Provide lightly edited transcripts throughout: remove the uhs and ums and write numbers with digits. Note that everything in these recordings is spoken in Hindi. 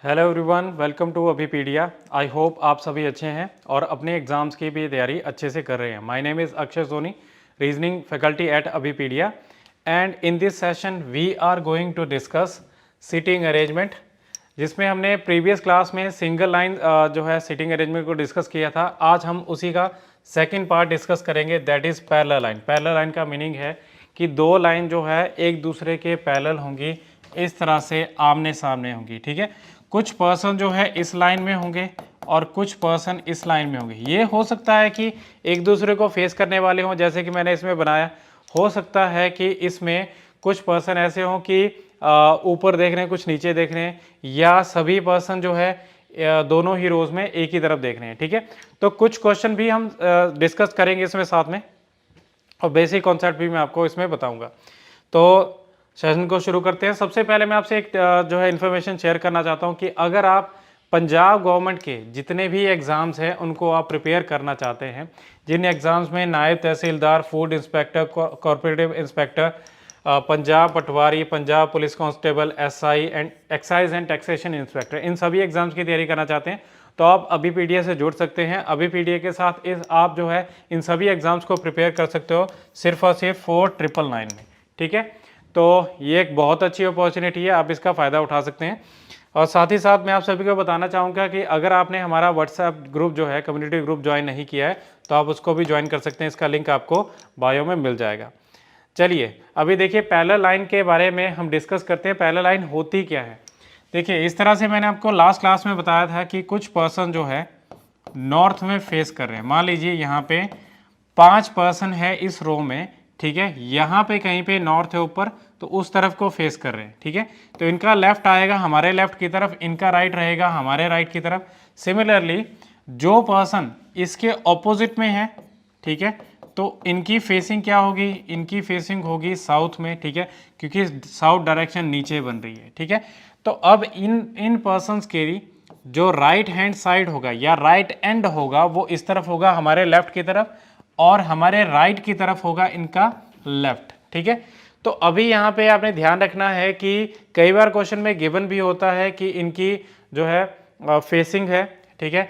Hello everyone, welcome to Abhipedia. I hope आप सभी अच्छे हैं और अपने एग्जाम्स की भी तैयारी अच्छे से कर रहे हैं। My name is Akshay Soni, reasoning faculty at Abhipedia, and in this session we are going to discuss seating arrangement, जिसमें हमने प्रीवियस क्लास में सिंगल लाइन जो है सीटिंग अरेंजमेंट को डिस्कस किया था। आज हम उसी का सेकेंड पार्ट डिस्कस करेंगे, that is parallel line. Parallel line का मीनिंग है कि दो लाइन जो है एक दूसरे के पैरेलल होंगी, इस तरह से आमने सामने होंगी। ठीक है, कुछ पर्सन जो है इस लाइन में होंगे और कुछ पर्सन इस लाइन में होंगे। ये हो सकता है कि एक दूसरे को फेस करने वाले हों, जैसे कि मैंने इसमें बनाया। हो सकता है कि इसमें कुछ पर्सन ऐसे हों कि ऊपर देख रहे हैं, कुछ नीचे देख रहे हैं, या सभी पर्सन जो है दोनों ही रोज में एक ही तरफ देख रहे हैं। ठीक है, तो कुछ क्वेश्चन भी हम डिस्कस करेंगे इसमें साथ में, और बेसिक कॉन्सेप्ट भी मैं आपको इसमें बताऊंगा। तो सेशन को शुरू करते हैं। सबसे पहले मैं आपसे एक जो है इन्फॉर्मेशन शेयर करना चाहता हूं कि अगर आप पंजाब गवर्नमेंट के जितने भी एग्ज़ाम्स हैं उनको आप प्रिपेयर करना चाहते हैं, जिन एग्ज़ाम्स में Naib Tehsildar, food inspector, cooperative inspector, Punjab patwari, Punjab police constable, SI and excise and taxation inspector, इन सभी एग्ज़ाम्स की तैयारी करना चाहते हैं, तो आप अभिपीडिया से जुड़ सकते हैं। अभिपीडिया के साथ आप जो है इन सभी एग्ज़ाम्स को प्रिपेयर कर सकते हो सिर्फ और सिर्फ 4999 में। ठीक है, तो ये एक बहुत अच्छी अपॉर्चुनिटी है, आप इसका फ़ायदा उठा सकते हैं। और साथ ही साथ मैं आप सभी को बताना चाहूँगा कि अगर आपने हमारा व्हाट्सएप ग्रुप जो है, कम्युनिटी ग्रुप ज्वाइन नहीं किया है, तो आप उसको भी ज्वाइन कर सकते हैं। इसका लिंक आपको बायो में मिल जाएगा। चलिए अभी देखिए पैरेलल लाइन के बारे में हम डिस्कस करते हैं। पैरेलल लाइन होती क्या है? देखिए इस तरह से मैंने आपको लास्ट क्लास में बताया था कि कुछ पर्सन जो है नॉर्थ में फेस कर रहे हैं। मान लीजिए यहाँ पे 5 पर्सन है इस रो में। ठीक है, यहाँ पे कहीं पे नॉर्थ है ऊपर, तो उस तरफ को फेस कर रहे हैं। ठीक है, तो इनका लेफ्ट आएगा हमारे लेफ्ट की तरफ, इनका राइट रहेगा हमारे राइट की तरफ। सिमिलरली जो पर्सन इसके ऑपोजिट में है, ठीक है, तो इनकी फेसिंग क्या होगी? इनकी फेसिंग होगी साउथ में। ठीक है, क्योंकि साउथ डायरेक्शन नीचे बन रही है। ठीक है, तो अब इन पर्सन्स के जो राइट हैंड साइड होगा या राइट एंड होगा वो इस तरफ होगा हमारे लेफ्ट की तरफ, और हमारे राइट की तरफ होगा इनका लेफ्ट। ठीक है, तो अभी यहाँ पे आपने ध्यान रखना है कि कई बार क्वेश्चन में गिवन भी होता है कि इनकी जो है फेसिंग है। ठीक है,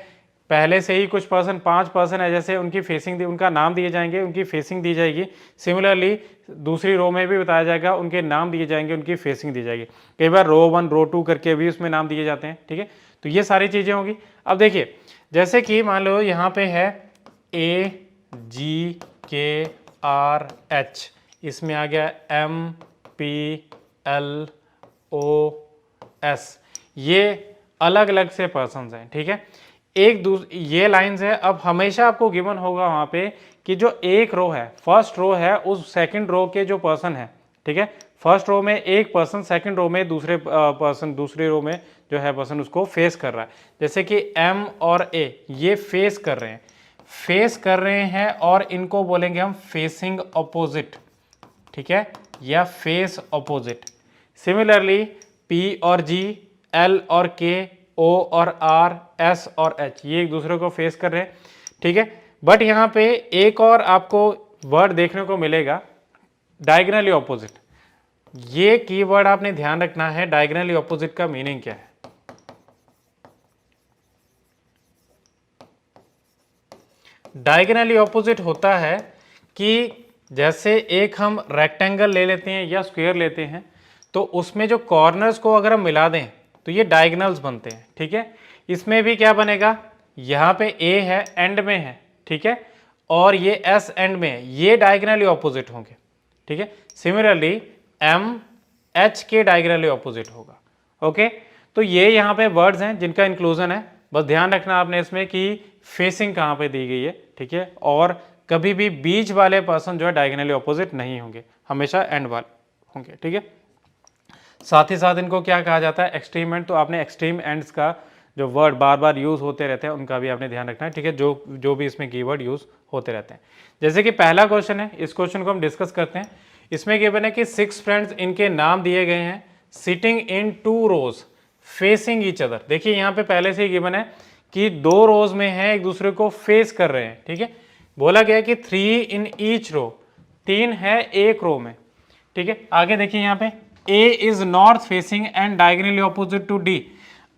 पहले से ही कुछ पर्सन 5 पर्सन है, जैसे उनकी फेसिंग उनका नाम दिए जाएंगे, उनकी फेसिंग दी जाएगी। सिमिलरली दूसरी रो में भी बताया जाएगा, उनके नाम दिए जाएंगे, उनकी फेसिंग दी जाएगी। कई बार रो 1 रो 2 करके भी उसमें नाम दिए जाते हैं। ठीक है, तो ये सारी चीज़ें होंगी। अब देखिए जैसे कि मान लो यहाँ पे है AGKRH, इसमें आ गया MPLOS, ये अलग अलग से पर्सन्स हैं। ठीक है, ये लाइंस है। अब हमेशा आपको गिवन होगा वहाँ पे कि जो एक रो है, फर्स्ट रो है, उस सेकंड रो के जो पर्सन है, ठीक है, फर्स्ट रो में एक पर्सन, सेकंड रो में दूसरे पर्सन, दूसरी रो में जो है पर्सन उसको फेस कर रहा है। जैसे कि M और A ये फेस कर रहे हैं, और इनको बोलेंगे हम फेसिंग अपोजिट। ठीक है, या फेस अपोजिट। सिमिलरली P और G, L और K, O और R, S और H ये एक दूसरे को फेस कर रहे हैं। ठीक है, बट यहाँ पे एक और आपको वर्ड देखने को मिलेगा, डायगोनली ऑपोजिट। ये कीवर्ड आपने ध्यान रखना है। डायगोनली ऑपोजिट का मीनिंग क्या है? डायगोनली ऑपोजिट होता है कि जैसे एक हम रेक्टेंगल ले लेते हैं या स्क्वायर लेते हैं, तो उसमें जो कॉर्नर्स को अगर हम मिला दें तो ये डायगोनल्स बनते हैं। ठीक है, इसमें भी क्या बनेगा? यहाँ पे A है, एंड में है, ठीक है, और ये S एंड में है, ये डायगोनली ऑपोजिट होंगे। ठीक है, सिमिलरली M H के डायगोनली ऑपोजिट होगा। ओके, तो ये यहाँ पे वर्ड्स हैं जिनका इंक्लूजन है। बस ध्यान रखना आपने इसमें कि फेसिंग कहाँ पे दी गई है। ठीक है, और कभी भी बीच वाले पर्सन जो है डायगोनली ऑपोजिट नहीं होंगे, हमेशा एंड वाले होंगे। ठीक है, साथ ही साथ इनको क्या कहा जाता है? Extreme and. तो आपने एक्सट्रीम एंड्स का जो वर्ड बार बार यूज होते रहते हैं उनका भी आपने ध्यान रखना है। ठीक है, जो भी इसमें कीवर्ड यूज होते रहते हैं। जैसे कि पहला क्वेश्चन है, इस क्वेश्चन को हम डिस्कस करते हैं। इसमें गिवन है कि 6 फ्रेंड्स, इनके नाम दिए गए हैं, sitting in 2 rows facing each other. देखिए यहाँ पे पहले से ही गिवन है कि 2 रोज में है, एक दूसरे को फेस कर रहे हैं। ठीक है, बोला गया कि 3 इन ईच रो, 3 है एक रो में। ठीक है, आगे देखिए यहाँ पे A is north facing and diagonally opposite to D।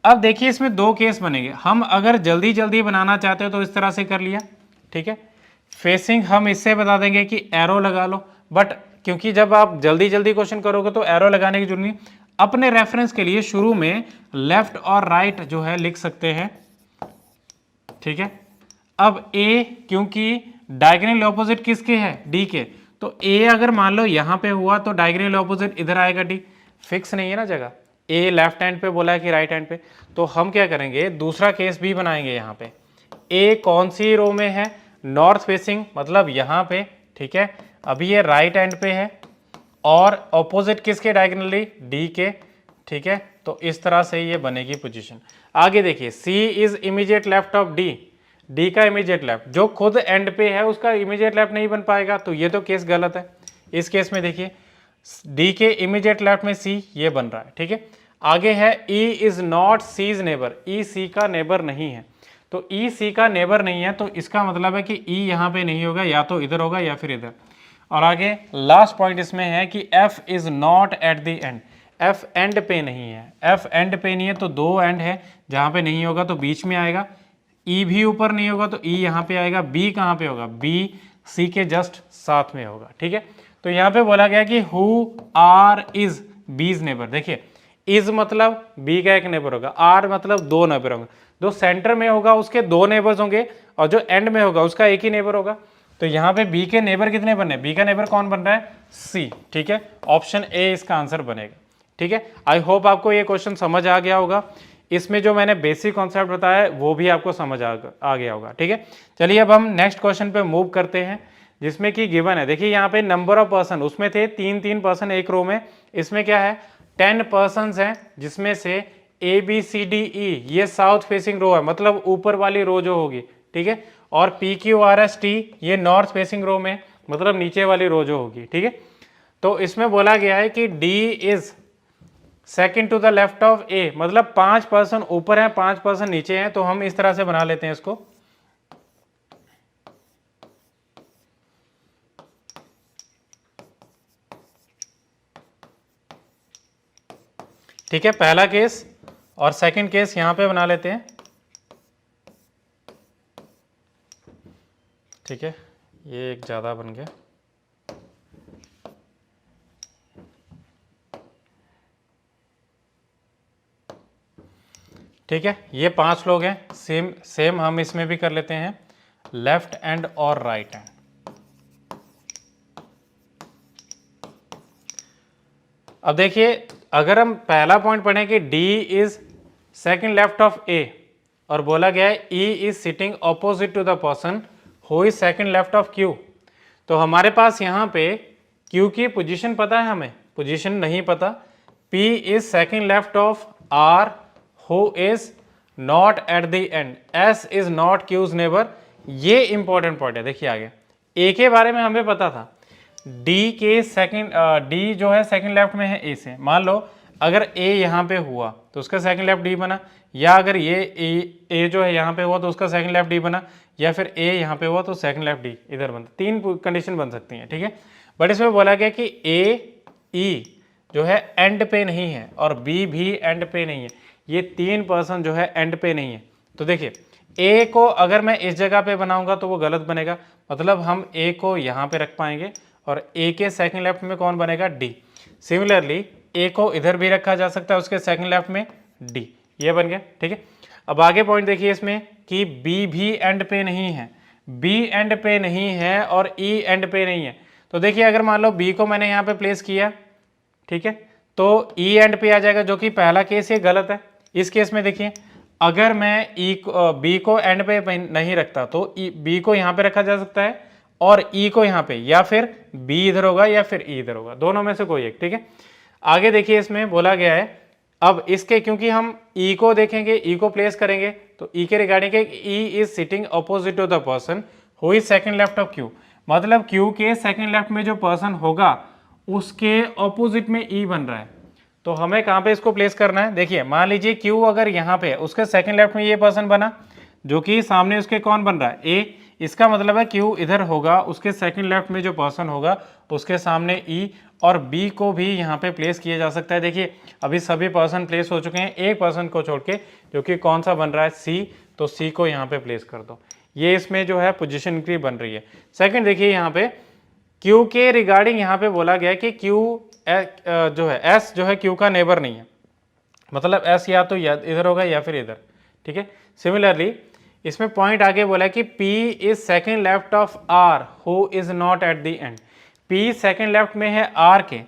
अब देखिए इसमें दो केस बनेंगे। हम अगर जल्दी जल्दी बनाना चाहते हो तो इस तरह से कर लिया, ठीक है। फेसिंग हम इससे बता देंगे कि एरो लगा लो, बट क्योंकि जब आप जल्दी जल्दी क्वेश्चन करोगे तो एरो लगाने की जरूरत नहीं। अपने रेफरेंस के लिए शुरू में लेफ्ट और राइट जो है लिख सकते हैं, ठीक है। अब ए क्योंकि डायगोनल ऑपोजिट किसके है, डी के, तो ए अगर मान लो यहां पे हुआ तो डायगोनल ऑपोजिट इधर आएगा डी। फिक्स नहीं है ना जगह, ए लेफ्ट हैंड पे बोला है कि राइट हैंड पे, तो हम क्या करेंगे दूसरा केस भी बनाएंगे। यहाँ पे ए कौन सी रो में है, नॉर्थ फेसिंग, मतलब यहाँ पे, ठीक है। अभी ये राइट हैंड पे है और ऑपोजिट किसके डायगोनली, डी के, ठीक है। तो इस तरह से ये बनेगी पोजीशन। आगे देखिए C is immediate left of D, D का इमीडिएट लेफ्ट, जो खुद एंड पे है उसका इमीडिएट लेफ्ट नहीं बन पाएगा, तो ये तो केस गलत है। इस केस में देखिए डी के इमीडिएट लेफ्ट में सी ये बन रहा है, ठीक है। आगे है E is not C's neighbour, E C का नेबर नहीं है, तो ई सी का नेबर नहीं है तो इसका मतलब है कि ई यहाँ पे नहीं होगा, या तो इधर होगा या फिर इधर। और आगे लास्ट पॉइंट इसमें है कि F is not at the and, F and पे नहीं है, एफ एंड पे नहीं है तो दो एंड है, जहाँ पे नहीं होगा तो बीच में आएगा, ई भी ऊपर नहीं होगा तो ई यहाँ पे आएगा, बी कहाँ पे होगा, बी सी के जस्ट साथ में होगा, ठीक है। तो यहाँ पे बोला गया कि हु आर इज बीज नेबर, देखिए इज मतलब बी का एक नेबर होगा, आर मतलब दो नेबर होंगे, जो सेंटर में होगा उसके दो नेबर्स होंगे और जो एंड में होगा उसका एक ही नेबर होगा। तो यहाँ पे बी के नेबर कितने बने, बी का नेबर कौन बन रहा है, सी, ठीक है। ऑप्शन ए इसका आंसर बनेगा, ठीक है। आई होप आपको ये क्वेश्चन समझ आ गया होगा। इसमें जो मैंने बेसिक कॉन्सेप्ट बताया वो भी आपको समझ आ गया होगा, ठीक है। चलिए अब हम नेक्स्ट क्वेश्चन पे मूव करते हैं, जिसमें कि गिवन है, देखिए यहाँ पे नंबर ऑफ पर्सन, उसमें थे तीन पर्सन एक रो में, इसमें क्या है 10 पर्सन हैं, जिसमें से A B C D E ये साउथ फेसिंग रो है, मतलब ऊपर वाली रो जो होगी, ठीक है। और P Q R S T ये नॉर्थ फेसिंग रो में, मतलब नीचे वाली रो जो होगी, ठीक है। तो इसमें बोला गया है कि D is second to the left of A, मतलब 5 पर्सन ऊपर हैं 5 पर्सन नीचे हैं, तो हम इस तरह से बना लेते हैं इसको, ठीक है। पहला केस और सेकंड केस यहां पे बना लेते हैं, ठीक है। ये एक ज्यादा बन गया, ठीक है। ये 5 लोग हैं, सेम हम इसमें भी कर लेते हैं, लेफ्ट हैंड और राइट हैंड। अब देखिए अगर हम पहला पॉइंट पढ़ें कि D is second left of A और बोला गया है E is sitting opposite to the person who is second left of Q, तो हमारे पास यहाँ पे Q की पोजीशन पता है हमें, पोजीशन नहीं पता। P is second left of R who is not at the and, S is not Q's neighbour, ये इंपॉर्टेंट पॉइंट है। देखिए आगे A के बारे में हमें पता था, डी के सेकंड, डी जो है सेकंड लेफ्ट में है ए से, मान लो अगर ए यहाँ पे हुआ तो उसका सेकंड लेफ्ट डी बना, या अगर ये ए जो है यहाँ पे हुआ तो उसका सेकंड लेफ्ट डी बना, या फिर ए यहाँ पे हुआ तो सेकंड लेफ्ट डी इधर बनता, 3 कंडीशन बन सकती हैं, ठीक है। बट इसमें बोला गया कि ए ई जो है एंड पे नहीं है और बी भी एंड पे नहीं है, ये 3 पर्सन जो है एंड पे नहीं है। तो देखिए ए को अगर मैं इस जगह पे बनाऊंगा तो वो गलत बनेगा, मतलब हम ए को यहाँ पे रख पाएंगे और ए के सेकंड लेफ्ट में कौन बनेगा, डी। सिमिलरली ए को इधर भी रखा जा सकता है, उसके सेकंड लेफ्ट में डी, ये बन गया, ठीक है। अब आगे पॉइंट देखिए इसमें कि बी भी एंड पे नहीं है, बी एंड पे नहीं है और ई एंड पे नहीं है, तो देखिए अगर मान लो बी को मैंने यहाँ पे प्लेस किया, ठीक है, तो ई एंड पे आ जाएगा, जो कि पहला केस ये गलत है। इस केस में देखिए अगर मैं बी को एंड पे नहीं रखता तो बी को यहाँ पे रखा जा सकता है और ई को यहाँ पे, या फिर बी इधर होगा या फिर ई इधर होगा, दोनों में से कोई एक, ठीक है। आगे देखिए इसमें बोला गया है, अब इसके क्योंकि हम ई को देखेंगे, ई को प्लेस करेंगे तो ई के regarding E is sitting opposite to the person who is second left of Q, मतलब क्यू के सेकंड लेफ्ट में जो पर्सन होगा उसके ऑपोजिट में ई बन रहा है, तो हमें कहाँ पे इसको प्लेस करना है। देखिए मान लीजिए क्यू अगर यहाँ पे है, उसके सेकंड लेफ्ट में ये पर्सन बना, जो कि सामने उसके कौन बन रहा है, ए, इसका मतलब है क्यू इधर होगा, उसके सेकंड लेफ्ट में जो पर्सन होगा उसके सामने ई, और बी को भी यहाँ पे प्लेस किया जा सकता है। देखिए अभी सभी पर्सन प्लेस हो चुके हैं, एक पर्सन को छोड़ के, जो कि कौन सा बन रहा है, सी, तो सी को यहाँ पे प्लेस कर दो। ये इसमें जो है पोजीशन इंक्री बन रही है। सेकंड देखिए यहाँ पे क्यू के रिगार्डिंग यहाँ पे बोला गया कि क्यू जो है एस जो है क्यू का नेबर नहीं है, मतलब एस या तो इधर होगा या फिर इधर, ठीक है। सिमिलरली इसमें पॉइंट आगे बोला कि P is second left of R who is not at the and. P second left में है R के,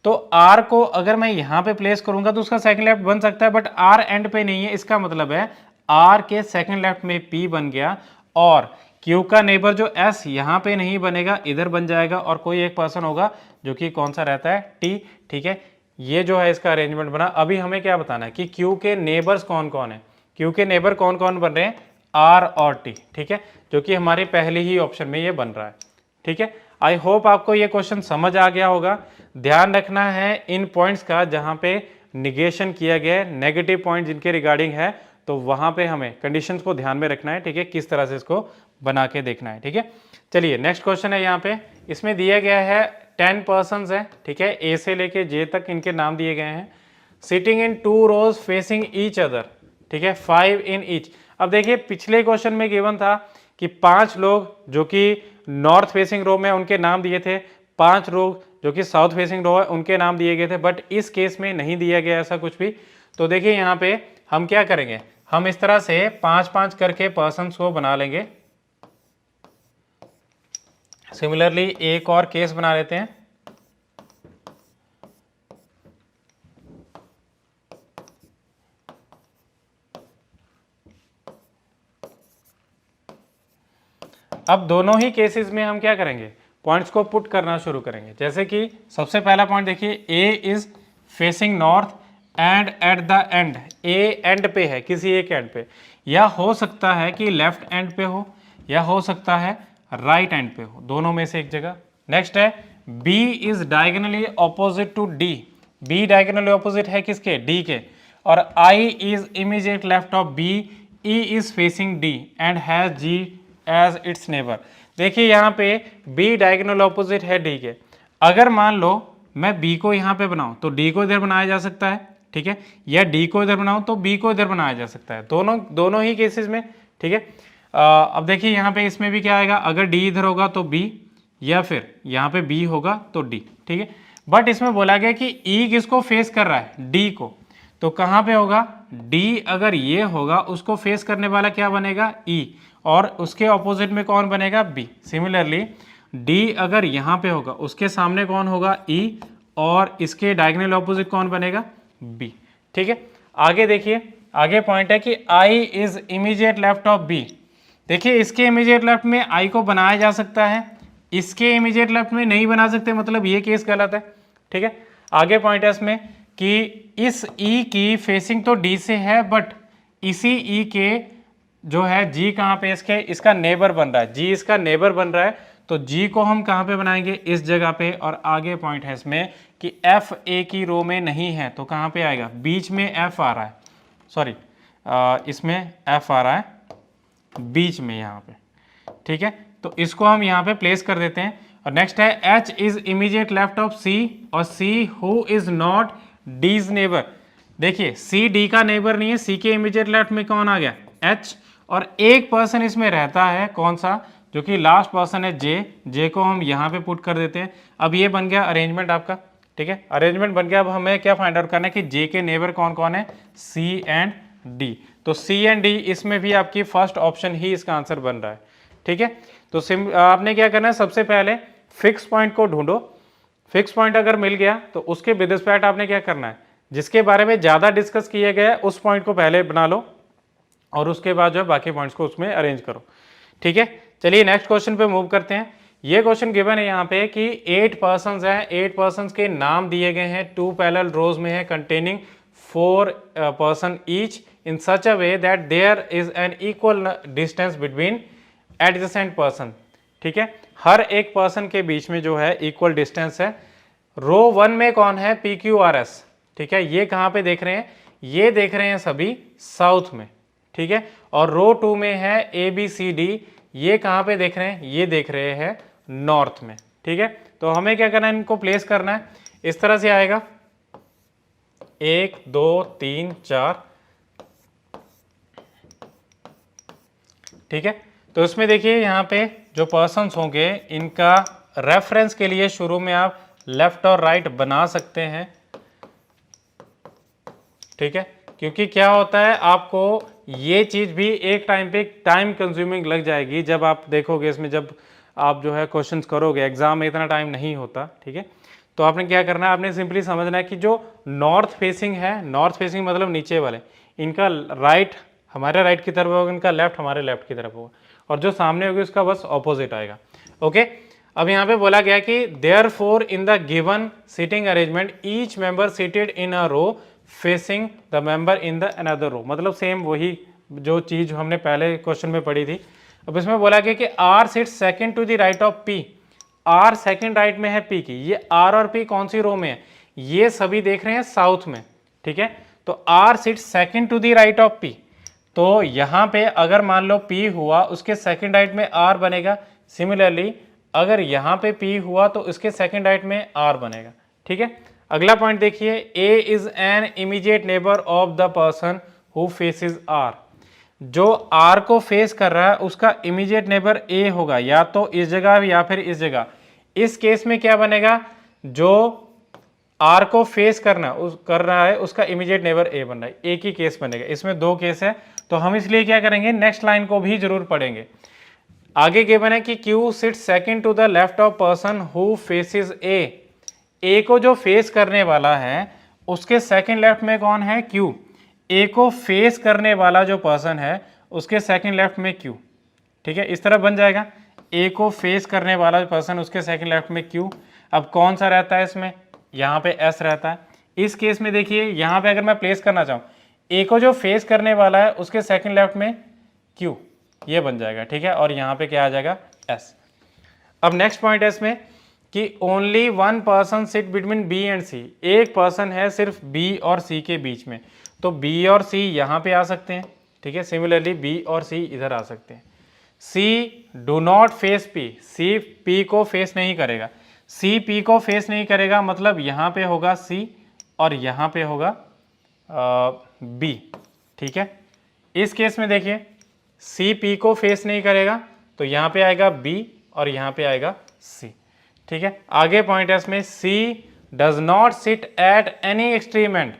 तो R को अगर मैं यहाँ पे प्लेस करूंगा तो उसका सेकेंड लेफ्ट बन सकता है, बट R एंड पे नहीं है। इसका मतलब है R के सेकेंड लेफ्ट में P बन गया, और Q का नेबर जो S यहाँ पे नहीं बनेगा, इधर बन जाएगा, और कोई एक पर्सन होगा जो कि कौन सा रहता है, T, ठीक है। ये जो है इसका अरेंजमेंट बना। अभी हमें क्या बताना है कि Q के नेबर्स कौन कौन है, Q के नेबर कौन कौन बन रहे हैं, R और T, ठीक है, जो कि हमारे पहले ही ऑप्शन में ये बन रहा है, ठीक है। आई होप आपको ये क्वेश्चन समझ आ गया होगा। ध्यान रखना है इन पॉइंट्स का, जहां पे निगेशन किया गया है, नेगेटिव पॉइंट जिनके रिगार्डिंग है, तो वहां पे हमें कंडीशंस को ध्यान में रखना है, ठीक है, किस तरह से इसको बना के देखना है, ठीक है। चलिए नेक्स्ट क्वेश्चन है यहाँ पे, इसमें दिया गया है 10 पर्सन्स है, ठीक है, ए से लेके जे तक इनके नाम दिए गए हैं, sitting in 2 rows facing each other, ठीक है, 5 इन ईच। अब देखिए पिछले क्वेश्चन में गिवन था कि 5 लोग जो कि नॉर्थ फेसिंग रो में उनके नाम दिए थे, 5 लोग जो कि साउथ फेसिंग रो है उनके नाम दिए गए थे, बट इस केस में नहीं दिया गया ऐसा कुछ भी। तो देखिए यहाँ पे हम क्या करेंगे, हम इस तरह से 5-5 करके पर्सन्स को बना लेंगे। सिमिलरली एक और केस बना लेते हैं, अब दोनों ही केसेस में हम क्या करेंगे, पॉइंट्स को पुट करना शुरू करेंगे। जैसे कि सबसे पहला पॉइंट देखिए, A is facing north and at the end, A and पे है, किसी एक एंड पे, या हो सकता है कि लेफ्ट एंड पे हो, या हो सकता है राइट एंड पे हो, दोनों में से एक जगह। नेक्स्ट है B is diagonally opposite to D, B diagonally opposite है किसके, डी के, और I is immediate left of B, E is facing D and has G as its neighbour. देखिए यहाँ पे B डायगोनल ऑपोजिट है D के, अगर मान लो मैं B को यहाँ पे बनाऊं तो D को इधर बनाया जा सकता है, ठीक है, या D को इधर बनाऊं तो B को इधर बनाया जा सकता है, दोनों ही केसेस में, ठीक है। अब देखिए यहाँ पे इसमें भी क्या आएगा, अगर D इधर होगा तो B, या फिर यहाँ पे B होगा तो D, ठीक है। बट इसमें बोला गया कि E किसको फेस कर रहा है, D को, तो कहाँ पे होगा, D अगर ये होगा उसको फेस करने वाला क्या बनेगा, E, और उसके ऑपोजिट में कौन बनेगा, B। सिमिलरली D अगर यहाँ पे होगा उसके सामने कौन होगा, E, और इसके डायगोनल ऑपोजिट कौन बनेगा, B, ठीक है। आगे देखिए, आगे पॉइंट है कि I is immediate left of B। देखिए इसके इमीडिएट लेफ्ट में I को बनाया जा सकता है, इसके इमीडिएट लेफ्ट में नहीं बना सकते, मतलब ये केस गलत है, ठीक है। आगे पॉइंट है इसमें कि इस E की फेसिंग तो D से है, बट इसी E के जो है G कहाँ पे, इसका नेबर बन रहा है, G इसका नेबर बन रहा है, तो G को हम कहाँ पे बनाएंगे, इस जगह पे। और आगे पॉइंट है इसमें कि F A की रो में नहीं है, तो कहाँ पे आएगा, बीच में F आ रहा है, सॉरी इसमें F आ रहा है बीच में यहाँ पे, ठीक है, तो इसको हम यहाँ पे प्लेस कर देते हैं। और नेक्स्ट है H is immediate left of C, और C who is not D's neighbour. देखिए C D का नेबर नहीं है, C के इमीडिएट लेफ्ट में कौन आ गया, H, और एक पर्सन इसमें रहता है, कौन सा, जो कि लास्ट पर्सन है J को हम यहाँ पे पुट कर देते हैं। अब ये बन गया अरेंजमेंट आपका, ठीक है, अरेंजमेंट बन गया। अब हमें क्या फाइंड आउट करना है कि J के नेबर कौन कौन है, C एंड D, तो C एंड D इसमें भी आपकी फर्स्ट ऑप्शन ही इसका आंसर बन रहा है, ठीक है। तो आपने क्या करना है, सबसे पहले फिक्स पॉइंट को ढूंढो, फिक्स पॉइंट अगर मिल गया तो उसके विद रिस्पेक्ट आपने क्या करना है, जिसके बारे में ज़्यादा डिस्कस किया गया है उस पॉइंट को पहले बना लो, और उसके बाद जो है बाकी पॉइंट्स को उसमें अरेंज करो, ठीक है। चलिए नेक्स्ट क्वेश्चन पे मूव करते हैं। ये क्वेश्चन गिवन है यहाँ पे कि 8 पर्सन्स हैं, 8 पर्सन्स के नाम दिए गए हैं, 2 पैरेलल रोज में है, containing 4 person each in such a way that there is an equal distance between adjacent person, ठीक है, हर एक पर्सन के बीच में जो है इक्वल डिस्टेंस है। रो 1 में कौन है, PQRS, ठीक है, ये कहाँ पे देख रहे हैं, ये देख रहे हैं सभी साउथ में, ठीक है, और रो 2 में है ABCD, ये कहाँ पे देख रहे हैं, ये देख रहे हैं नॉर्थ में, ठीक है। तो हमें क्या करना है, इनको प्लेस करना है, इस तरह से आएगा 1 2 3 4, ठीक है। तो इसमें देखिए यहाँ पे जो पर्सन्स होंगे इनका रेफरेंस के लिए शुरू में आप लेफ्ट और राइट बना सकते हैं, ठीक है, क्योंकि क्या होता है आपको ये चीज़ भी एक टाइम पे टाइम कंज्यूमिंग लग जाएगी। जब आप देखोगे इसमें, जब आप जो है क्वेश्चंस करोगे, एग्जाम में इतना टाइम नहीं होता, ठीक है। तो आपने क्या करना है, आपने सिंपली समझना है कि जो नॉर्थ फेसिंग है, नॉर्थ फेसिंग मतलब नीचे वाले, इनका राइट हमारे राइट की तरफ होगा, इनका लेफ्ट हमारे लेफ्ट की तरफ होगा, और जो सामने होगी उसका बस ऑपोजिट आएगा। ओके, अब यहाँ पे बोला गया कि therefore in the given seating arrangement each member seated in a row facing the member in the another row, मतलब सेम वही जो चीज हमने पहले क्वेश्चन में पढ़ी थी। अब इसमें बोला गया कि R sit second to the right of P, R second right में है पी की। ये आर और पी कौन सी रो में है, ये सभी देख रहे हैं साउथ में, ठीक है। तो R sit second to the right of P, तो यहां पे अगर मान लो P हुआ, उसके सेकंड राइट में R बनेगा। सिमिलरली अगर यहां पे P हुआ तो उसके सेकंड राइट में R बनेगा, ठीक है। अगला पॉइंट देखिए, A is an immediate neighbour of the person who faces R, जो R को फेस कर रहा है उसका इमीडिएट नेबर A होगा, या तो इस जगह या फिर इस जगह। इस केस में क्या बनेगा, जो R को फेस कर रहा है उसका इमीडिएट नेबर A बन रहा है, एक ही केस बनेगा। इसमें दो केस है, तो हम इसलिए क्या करेंगे, नेक्स्ट लाइन को भी जरूर पढ़ेंगे। आगे गिवन है कि Q sit second to the left of person who faces A को जो फेस करने वाला है उसके सेकंड लेफ्ट में कौन है, Q। A को फेस करने वाला जो पर्सन है उसके सेकंड लेफ्ट में Q, ठीक है, इस तरह बन जाएगा। A को फेस करने वाला पर्सन उसके सेकंड लेफ्ट में Q। अब कौन सा रहता है इसमें, यहाँ पे S रहता है। इस केस में देखिए यहाँ पे अगर मैं प्लेस करना चाहूँ, A को जो फेस करने वाला है उसके सेकंड लेफ्ट में Q, ये बन जाएगा, ठीक है, और यहाँ पे क्या आ जाएगा, S। अब नेक्स्ट पॉइंट है इसमें कि only one person sit between B and C, एक पर्सन है सिर्फ B और C के बीच में, तो B और C यहाँ पे आ सकते हैं, ठीक है। सिमिलरली B और C इधर आ सकते हैं। C do not face P, C P को फेस नहीं करेगा, C P को फेस नहीं करेगा, मतलब यहाँ पे होगा C और यहाँ पे होगा B, ठीक है। इस केस में देखिए C P को फेस नहीं करेगा, तो यहाँ पे आएगा B और यहाँ पे आएगा C, ठीक है। आगे पॉइंट है इसमें, C does not sit at any extreme and,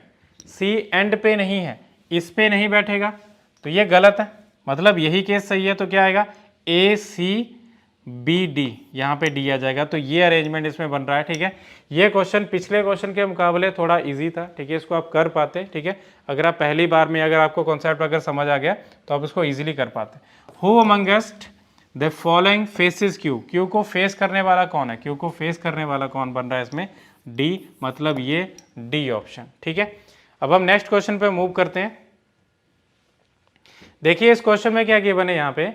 C and पे नहीं है, इस पे नहीं बैठेगा, तो ये गलत है, मतलब यही केस सही है। तो क्या आएगा, A C B D, यहाँ पे D आ जाएगा। तो ये अरेंजमेंट इसमें बन रहा है, ठीक है। ये क्वेश्चन पिछले क्वेश्चन के मुकाबले थोड़ा इजी था, ठीक है, इसको आप कर पाते, ठीक है। अगर आप पहली बार में अगर आपको कॉन्सेप्ट अगर समझ आ गया तो आप इसको इजीली कर पाते। Who amongst the following faces Q, Q को फेस करने वाला कौन है, Q को फेस करने वाला कौन बन रहा है इसमें, D, मतलब ये D ऑप्शन, ठीक है। अब हम नेक्स्ट क्वेश्चन पे मूव करते हैं। देखिए इस क्वेश्चन में क्या गिवन है, यहाँ पे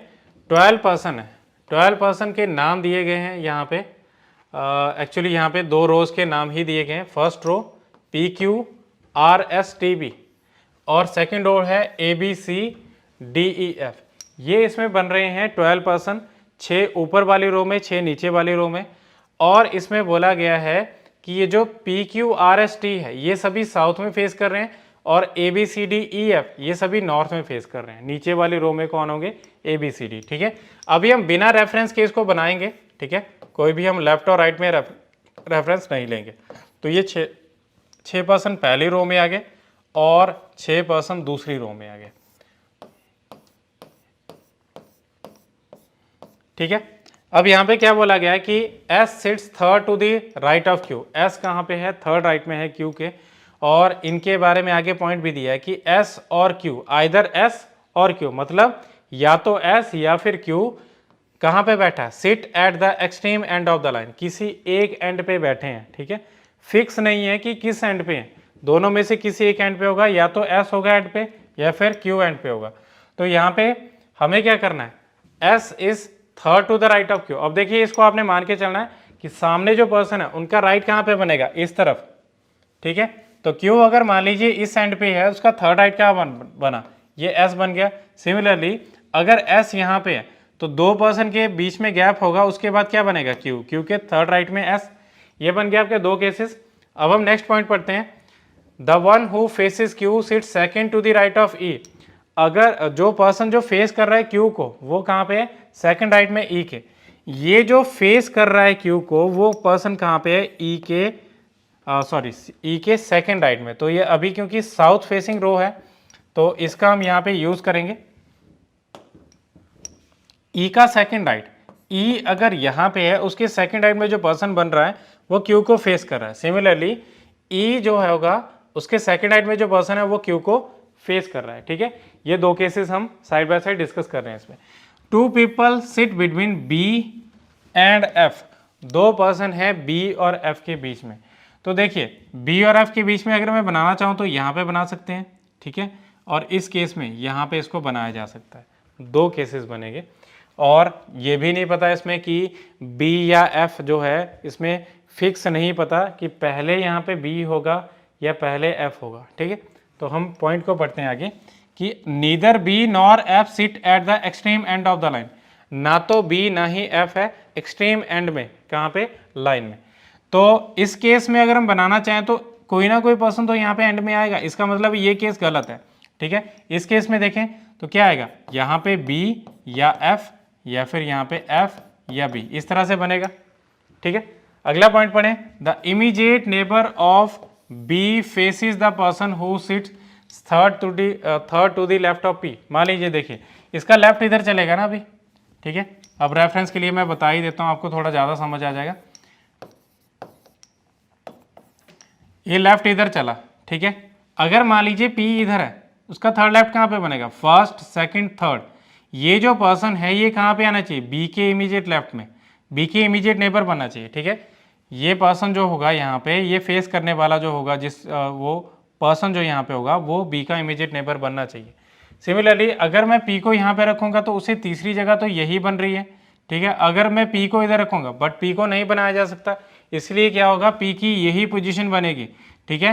12 पर्सन है, 12 पर्सन के नाम दिए गए हैं यहाँ पे। एक्चुअली यहाँ पे दो रोज के नाम ही दिए गए हैं, फर्स्ट रो PQRSTB और सेकंड रो है ABCDEF। ये इसमें बन रहे हैं 12 पर्सन, 6 ऊपर वाली रो में, 6 नीचे वाली रो में। और इसमें बोला गया है कि ये जो PQRST है ये सभी साउथ में फेस कर रहे हैं, और ABCDEF ये सभी नॉर्थ में फेस कर रहे हैं। नीचे वाली रो में कौन होंगे, ABCD, ठीक है। अभी हम बिना रेफरेंस के इसको बनाएंगे, ठीक है, कोई भी हम लेफ्ट और राइट में रेफरेंस नहीं लेंगे। तो ये 6 पर्सन पहली रो में आ गए और 6 पर्सन दूसरी रो में आ गए, ठीक है। अब यहाँ पे क्या बोला गया है कि S sits third to the right of Q, S कहाँ पे है, थर्ड राइट में है Q के। और इनके बारे में आगे पॉइंट भी दिया है कि S और Q, आइदर S और Q, मतलब या तो S या फिर Q कहाँ पे बैठा है, sit at the extreme end of the line, किसी एक एंड पे बैठे हैं, ठीक है। फिक्स नहीं है कि किस एंड पे है, दोनों में से किसी एक एंड पे होगा, या तो S होगा एंड पे या फिर Q एंड पे होगा। तो यहाँ पे हमें क्या करना है, S is third to the right of Q। अब देखिए इसको आपने मान के चलना है कि सामने जो पर्सन है उनका राइट कहाँ पे बनेगा, इस तरफ, ठीक है। तो Q अगर मान लीजिए इस एंड पे है, उसका थर्ड राइट क्या बना, ये S बन गया। सिमिलरली अगर S यहाँ पे है तो 2% के बीच में गैप होगा, उसके बाद क्या बनेगा क्यू, क्यू के थर्ड राइट में एस। ये बन गया आपके 2 केसेस। अब हम नेक्स्ट पॉइंट पढ़ते हैं। The one who faces Q sit second to the right of E. अगर जो पर्सन जो फेस कर रहा है क्यू को वो कहाँ पे है, सेकेंड राइट में ई के। ये जो फेस कर रहा है क्यू को वो पर्सन कहाँ पे है, ई के ई के सेकेंड राइट में। तो ये अभी क्योंकि साउथ फेसिंग रो है तो इसका हम यहाँ पे यूज करेंगे ई का सेकेंड राइट। ई अगर यहाँ पे है उसके सेकेंड राइट में जो पर्सन बन रहा है वो क्यू को फेस कर रहा है। सिमिलरली ई जो है होगा उसके सेकेंड राइट में जो पर्सन है वो क्यू को फेस कर रहा है। ठीक है, ये 2 केसेस हम साइड बाय साइड डिस्कस कर रहे हैं इसमें। 2 people sit between B and F. 2 person है बी और एफ के बीच में। तो देखिए बी और एफ के बीच में अगर मैं बनाना चाहूँ तो यहाँ पे बना सकते हैं, ठीक है, और इस केस में यहाँ पे इसको बनाया जा सकता है। 2 केसेस बनेंगे और ये भी नहीं पता इसमें कि बी या एफ जो है इसमें फिक्स नहीं पता कि पहले यहाँ पे बी होगा या पहले एफ होगा। ठीक है, तो हम पॉइंट को पढ़ते हैं आगे कि neither be nor F sit at the extreme end of the line. ना तो बी ना ही एफ है एक्सट्रीम एंड में, कहाँ पे, लाइन में। तो इस केस में अगर हम बनाना चाहें तो कोई ना कोई पर्सन तो यहाँ पे एंड में आएगा, इसका मतलब ये केस गलत है। ठीक है, इस केस में देखें तो क्या आएगा, यहाँ पे बी या एफ या फिर यहाँ पे एफ या बी, इस तरह से बनेगा। ठीक है, अगला पॉइंट पढ़ें। The immediate neighbour of B faces the person who sits third to the left of P. मान लीजिए देखिए इसका लेफ्ट इधर चलेगा ना अभी। ठीक है, अब रेफरेंस के लिए मैं बता ही देता हूँ, आपको थोड़ा ज़्यादा समझ आ जाएगा। ये लेफ्ट इधर चला, ठीक है, अगर मान लीजिए पी इधर है, उसका थर्ड लेफ्ट कहाँ पे बनेगा, फर्स्ट सेकंड थर्ड। ये जो पर्सन है ये कहाँ पे आना चाहिए, बी के इमीडिएट लेफ्ट में, बी के इमीडिएट नेबर बनना चाहिए। ठीक है, ये पर्सन जो होगा यहाँ पे, ये फेस करने वाला जो होगा, वो पर्सन जो यहाँ पे होगा वो बी का इमीडिएट नेबर बनना चाहिए। सिमिलरली अगर मैं पी को यहाँ पे रखूँगा तो उसे तीसरी जगह तो यही बन रही है। ठीक है, अगर मैं पी को इधर रखूँगा बट पी को नहीं बनाया जा सकता, इसलिए क्या होगा, पी की यही पोजीशन बनेगी। ठीक है,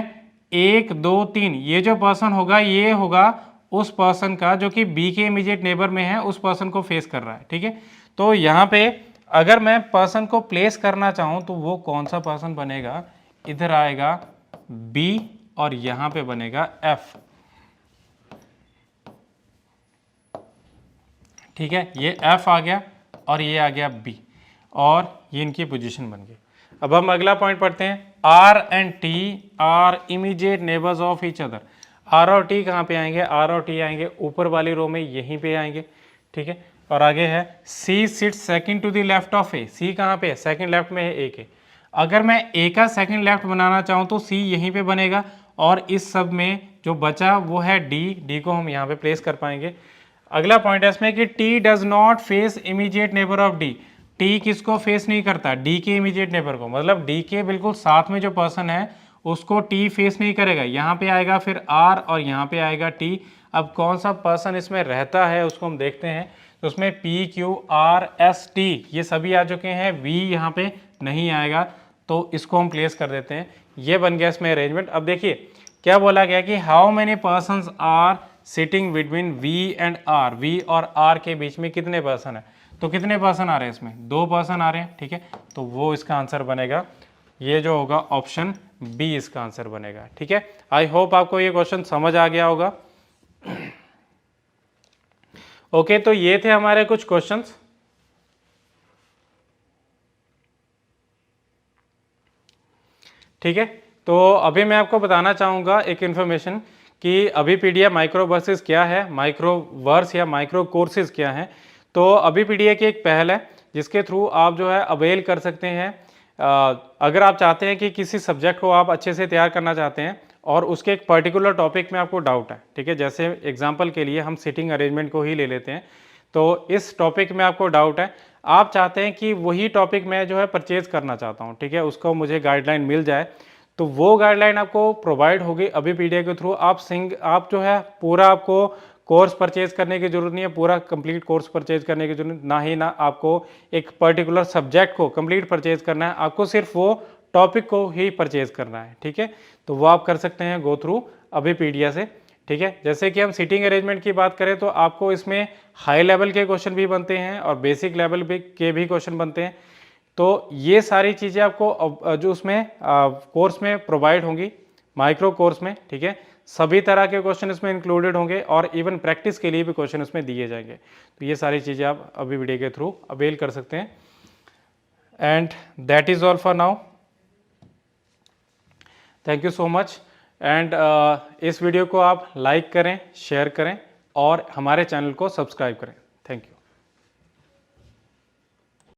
1 2 3, ये जो पर्सन होगा ये होगा उस पर्सन का जो कि बी के इमीडिएट नेबर में है, उस पर्सन को फेस कर रहा है। ठीक है, तो यहाँ पे अगर मैं पर्सन को प्लेस करना चाहूँ तो वो कौन सा पर्सन बनेगा, इधर आएगा बी और यहाँ पे बनेगा एफ। ठीक है, ये एफ आ गया और ये आ गया बी और ये इनकी पोजीशन बन गई। अब हम अगला पॉइंट पढ़ते हैं। R and T are immediate neighbours of each other. R और टी कहाँ पे आएंगे, आर और टी आएंगे ऊपर वाली रो में, यहीं पे आएंगे। ठीक है, और आगे है C sit second to the left of A. C कहाँ पे है, सेकंड लेफ्ट में है ए के। अगर मैं ए का सेकंड लेफ्ट बनाना चाहूँ तो सी यहीं पे बनेगा और इस सब में जो बचा वो है डी। डी को हम यहाँ पे प्लेस कर पाएंगे। अगला पॉइंट है इसमें कि T does not face immediate neighbour of D. T किसको फेस नहीं करता, डी के इमीडिएट नेबर को, मतलब डी के बिल्कुल साथ में जो पर्सन है उसको टी फेस नहीं करेगा। यहाँ पे आएगा फिर आर और यहाँ पे आएगा टी। अब कौन सा पर्सन इसमें रहता है उसको हम देखते हैं। तो उसमें P Q R S T ये सभी आ चुके हैं, वी यहाँ पे नहीं आएगा, तो इसको हम प्लेस कर देते हैं। ये बन गया इसमें अरेंजमेंट। अब देखिए क्या बोला गया कि how many persons are sitting between V and R. V और आर के बीच में कितने पर्सन है, तो कितने पर्सन आ रहे हैं इसमें, 2 पर्सन आ रहे हैं। ठीक है, तो वो इसका आंसर बनेगा, ये जो होगा ऑप्शन बी इसका आंसर बनेगा। ठीक है, आई होप आपको ये क्वेश्चन समझ आ गया होगा। ओके, तो ये थे हमारे कुछ क्वेश्चंस। ठीक है, तो अभी मैं आपको बताना चाहूँगा एक इन्फॉर्मेशन कि अभिपीडिया माइक्रोवर्सेस क्या है, माइक्रोवर्स या माइक्रो कोर्सेज क्या है। तो अभिपीडिया की एक पहल है जिसके थ्रू आप जो है अवेल कर सकते हैं। अगर आप चाहते हैं कि किसी सब्जेक्ट को आप अच्छे से तैयार करना चाहते हैं और उसके एक पर्टिकुलर टॉपिक में आपको डाउट है, ठीक है, जैसे एग्जांपल के लिए हम सिटिंग अरेंजमेंट को ही ले लेते हैं। तो इस टॉपिक में आपको डाउट है, आप चाहते हैं कि वही टॉपिक मैं जो है परचेज करना चाहता हूँ, ठीक है, उसको मुझे गाइडलाइन मिल जाए, तो वो गाइडलाइन आपको प्रोवाइड होगी अभिपीडिया के थ्रू। आप जो है पूरा आपको कोर्स परचेज करने की जरूरत नहीं है, पूरा कंप्लीट कोर्स परचेज करने की जरूरत ना आपको एक पर्टिकुलर सब्जेक्ट को कंप्लीट परचेज करना है, आपको सिर्फ वो टॉपिक को ही परचेज करना है। ठीक है, तो वो आप कर सकते हैं गो थ्रू अभिपीडिया से। ठीक है। जैसे कि हम सीटिंग अरेंजमेंट की बात करें तो आपको इसमें हाई लेवल के क्वेश्चन भी बनते हैं और बेसिक लेवल के भी क्वेश्चन बनते हैं। तो ये सारी चीज़ें आपको जो उसमें कोर्स में प्रोवाइड होंगी, माइक्रो कोर्स में, ठीक है। सभी तरह के क्वेश्चन इसमें इंक्लूडेड होंगे और इवन प्रैक्टिस के लिए भी क्वेश्चन इसमें दिए जाएंगे। तो ये सारी चीज़ें आप अभी वीडियो के थ्रू अवेल कर सकते हैं। And that is all for now. Thank you so much. And इस वीडियो को आप लाइक करें, शेयर करें और हमारे चैनल को सब्सक्राइब करें।